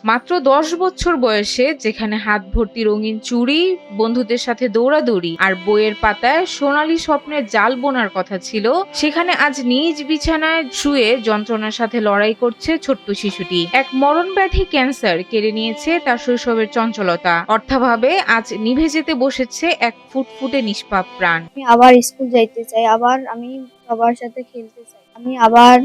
মাত্র ১০ বছর বয়সে যেখানে হাত ভর্তি রঙিন চুড়ি, বন্ধুদের সাথে দৌড়াদৌড়ি আর বইয়ের পাতায় সোনালী স্বপ্নের জাল বোনার কথা ছিল, সেখানে আজ নিজ বিছানায় শুয়ে যন্ত্রণার সাথে লড়াই করছে ছোট্ট শিশুটি। এক মরণব্যাধি ক্যান্সার কেড়ে নিয়েছে তার শৈশবের চঞ্চলতা। অর্থাভাবে আজ নিভে যেতে বসেছে এক ফুটফুটে নিষ্পাপ প্রাণ। আমি আবার স্কুল যাইতে চাই, আবার আমি সবার সাথে খেলতে চাই, আমি আবার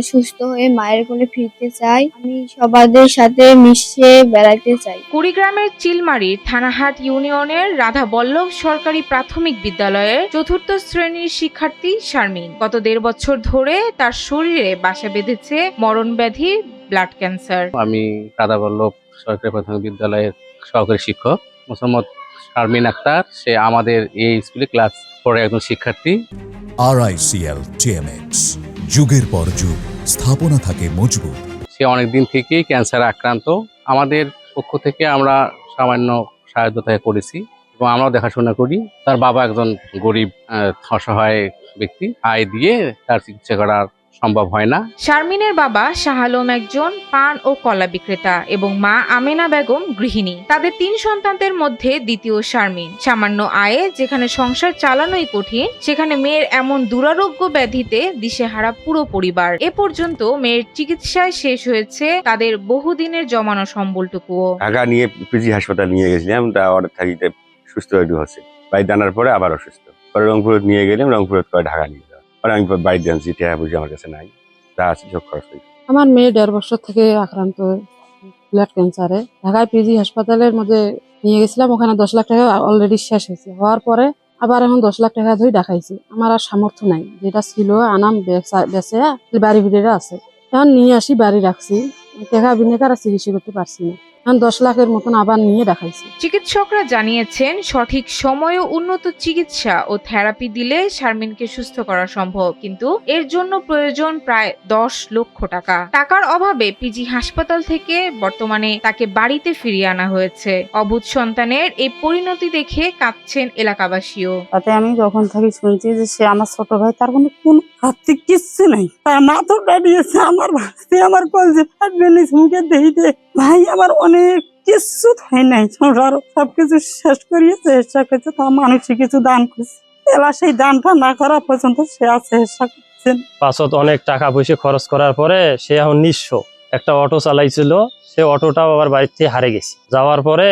সুস্থ হয়ে মায়ের কোলে ফিরতে চাই, আমি সবাদের সাথে মিশে বেড়াতে চাই। কুড়িগ্রামের চিলমারির থানাহাট ইউনিয়নের রাধা বল্লভ সরকারি প্রাথমিক বিদ্যালয়ের ৪র্থ শ্রেণীর শিক্ষার্থী শারমিন। গত ১.৫ বছর ধরে তার শরীরে বাসা বেঁধেছে মরণব্যাধি ব্লাড ক্যান্সার। আমি রাধা বল্লভ সরকারি প্রাথমিক বিদ্যালয়ের সহকারী শিক্ষক মোহাম্মদ শারমিন আক্তার। সে আমাদের এই স্কুলে ক্লাস 4 একজন শিক্ষার্থী। RICL TMX, যুগের পর যুগ স্থাপনা থাকে মজবুত। সে অনেকদিন থেকেই ক্যান্সারে আক্রান্ত। আমাদের পক্ষ থেকে আমরা সামান্য সহায়তা করেছি এবং আমরাও দেখাশোনা করি। তার বাবা একজন গরিব অসহায় ব্যক্তি, আয় দিয়ে তার চিকিৎসা করা সম্ভব হয় না। শারমিনের বাবা শাহ আলম একজন পান ও কলা বিক্রেতা এবং মা আমেনা বেগম গৃহিণী। তাদের 3 সন্তানদের মধ্যে দ্বিতীয় শারমিন। সামান্য আয়ে যেখানে সংসার চালানোই কঠিন, সেখানে মেয়ের এমন দুরারোগ্য ব্যাধিতে দিশেহারা পুরো পরিবার। এ পর্যন্ত মেয়ের চিকিৎসায় শেষ হয়েছে তাদের বহুদিনের জমানো সম্বলটুকুও। ঢাকা নিয়ে পিজি হাসপাতাল নিয়ে গেছিলাম, তা অর্ডার থাকিতে সুস্থ হয়ে হচ্ছে। বাড়িতে আনার পরে আবার অসুস্থ, পরে রংপুর নিয়ে গেলাম, রংপুর করে ঢাকা নিয়ে যাওয়া। পরে আমি বাড়িতে আনছি, টাকা পয়সা আমার কাছে নাই, তা আছে সব খরচ হয়েছে। আমার মেয়ে 1.5 বছর থেকে আক্রান্ত ব্লাড ক্যান্সারে। ঢাকায় পিজি হাসপাতালের মধ্যে নিয়ে গেছিলাম, ওখানে 10 লাখ টাকা অলরেডি শেষ হয়েছে। হওয়ার পরে আবার এখন 10 লাখ টাকা ধরে দেখাইছি। আমার আর সামর্থ্য নাই, যেটা ছিল আনাম বেচে বাড়ি ভিড়ে আছে। এখন নিয়ে আসি, বাড়ি রাখছি, টাকা বিনে আর চিকিৎসা করতে পারছি না। এখন 10 লাখের মতন আবার নিয়ে দেখাইছি। চিকিৎসকরা জানিয়েছেন সঠিক সময়ে উন্নত চিকিৎসা ও থেরাপি দিলে শারমিনকে সুস্থ করা সম্ভব, কিন্তু এর জন্য প্রয়োজন প্রায় 10 লক্ষ টাকা। টাকার অভাবে পিজি হাসপাতাল থেকে বর্তমানে তাকে বাড়িতে ফিরিয়ে আনা হয়েছে। অবুঝ সন্তানের এই পরিণতি দেখে কাঁদছেন এলাকাবাসীও। তাতে আমি যখন থেকে শুনছি যে সে আমার ছোট ভাই, তার কোনো আর্থিক কিচ্ছু নাই, তার মাথা দাঁড়িয়েছে আমার ভাই, আমার কলজে ফাটবেলিস মুখে দেখে ভাই আমার অনেক কিছু হয় নাই, সংসার সবকিছু শেষ করিয়েছে। চেষ্টা করছে, তা মানুষই কিছু দান করছে, এবার সেই দানটা না করা পর্যন্ত সে আছে চেষ্টা করছেন। পাছত অনেক টাকা পয়সা খরচ করার পরে সে এখন নিঃস্ব। একটা অটো চালাইছিল, সে অটোটাও আবার বাড়িতে হারে গেছে। যাওয়ার পরে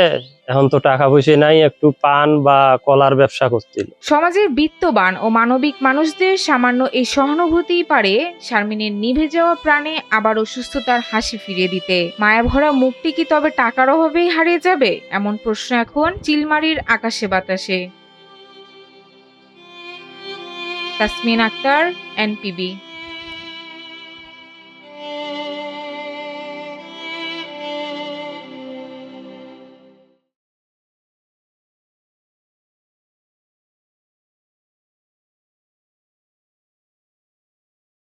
এখন তো টাকা পয়সা নাই, একটু পান বা কলার ব্যবসা করছিল। সমাজের বিত্তবান ও মানবিক মানুষদের সামান্য এই সহানুভূতিই পারে শারমিনের নিভে যাওয়া প্রাণে আবারও সুস্থতার হাসি ফিরিয়ে দিতে। মায়াভরা মুখটি কি তবে টাকার অভাবেই হারিয়ে যাবে? এমন প্রশ্ন এখন চিলমারির আকাশে বাতাসে। তাসমিন আক্তার, NPB।